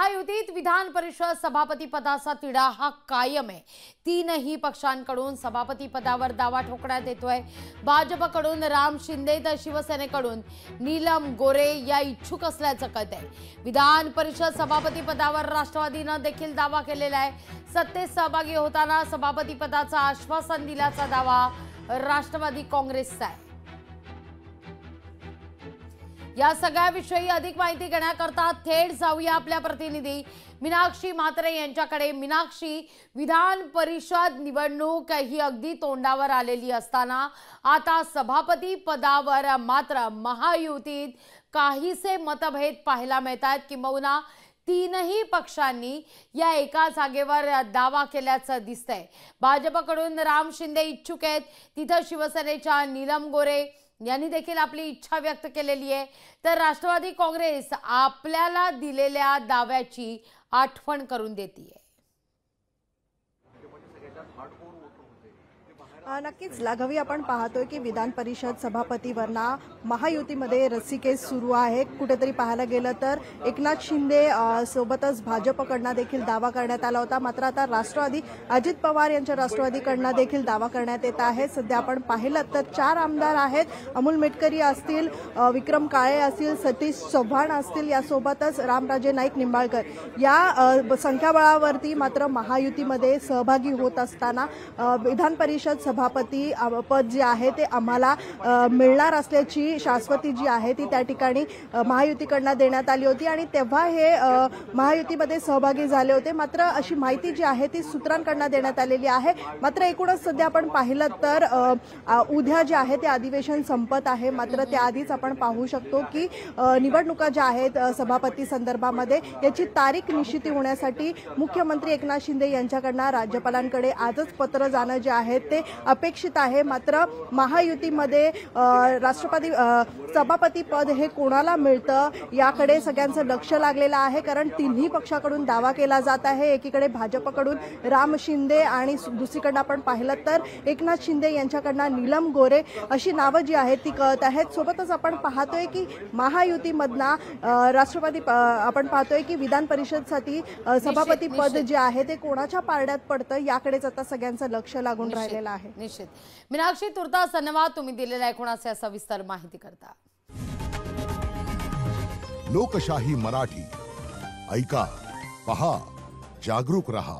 महायुतीत विधान परिषद सभापती पदाचा तिढा हा कायम आहे। तीनही पक्षांकडून सभापती पदावर दावा ठोकण्यात येतोय। भाजपकडून राम शिंदे तर शिवसेनेकडून नीलम गोरे या इच्छुक असल्याचं कळतंय। विधान परिषद सभापती पदावर राष्ट्रवादीने देखील दावा केलेला आहे। सत्तेत सहभागी होताना सभापती पदाचं आश्वासन दिल्याचा दावा राष्ट्रवादी काँग्रेसचा आहे। या सगळ्याविषयी अधिक माहिती घेण्याकरता थेट जाऊया आपल्या प्रतिनिधी मीनाक्षी म्हात्रे यांच्याकडे। मीनाक्षी, विधान परिषद निवडणूक ही अगदी तोंडावर आलेली असताना आता सभापती पदावर मात्र महायुतीत काहीसे मतभेद पाहायला मिळतात। किंबहुना तीनही पक्षांनी या एका जागेवर दावा केल्याचं दिसतंय। भाजपकडून राम शिंदे इच्छुक आहेत, तिथं शिवसेनेच्या नीलम गोरे यांनी देखील आपली इच्छा व्यक्त केलेली आहे। तर राष्ट्रवादी काँग्रेस आपल्याला दिलेल्या दाव्याची आठवण करून देते। नक्कीच लाघवी, आपण पाहतोय की विधान परिषद सभापतीवरना महायुतीमध्ये रस्सीकेस सुरू आहे। कुठेतरी पाहायला गेलं तर एकनाथ शिंदे सोबतच भाजपकडनं देखील दावा करण्यात आला होता। मात्र आता राष्ट्रवादी अजित पवार यांच्या राष्ट्रवादीकडनं देखील दावा करण्यात येत आहे। सध्या आपण पाहिलं तर 4 आमदार आहेत, अमोल मेटकरी असतील, विक्रम काळे असतील, सतीश चव्हाण असतील, यासोबतच रामराजे नाईक निंबाळकर या संख्याबळावरती मात्र महायुतीमध्ये सहभागी होत असताना विधान परिषद सभापती पद जे आहे ते आम्हाला मिळणार असल्याची शाश्वती जी आहे ती त्या ठिकाणी महायुतीकडनं देण्यात आली होती आणि तेव्हा हे महायुतीमध्ये सहभागी झाले होते। मात्र अशी माहिती जी आहे ती सूत्रांकडनं देण्यात आलेली आहे। मात्र एकूणच सध्या आपण पाहिलं तर उद्या जे आहे ते अधिवेशन संपत आहे। मात्र त्याआधीच आपण पाहू शकतो की निवडणुका ज्या आहेत सभापती संदर्भामध्ये याची तारीख निश्चिती होण्यासाठी मुख्यमंत्री एकनाथ शिंदे यांच्याकडनं राज्यपालांकडे आजच पत्र जाणं जे आहे ते अपेक्षित आहे। मात्र महायुतीमध्ये राष्ट्रपती सभापती पद हे कोणाला मिळतं याकडे सगळ्यांचं लक्ष लागलेलं आहे, कारण तिन्ही पक्षाकडून दावा केला जात आहे। एकीकडे भाजपकडून राम शिंदे आणि दुसरीकडे आपण पाहिलं तर एकनाथ शिंदे यांच्याकडनं नीलम गोरे अशी नावं जी आहेत ती कळत आहेत। सोबतच आपण पाहतोय की महायुतीमधनं राष्ट्रवादी आपण पाहतोय की विधान परिषदसाठी सभापती पद जे आहे ते कोणाच्या पारड्यात पडतं याकडेच आता सगळ्यांचं लक्ष लागून राहिलेलं आहे। निश्चित मीनाक्षी, तुर्तास धन्यवाद तुम्ही दिलेल्या एकूणाच्या सविस्तर माहिती करता। लोकशाही मराठी ऐका, पहा, जागरूक रहा।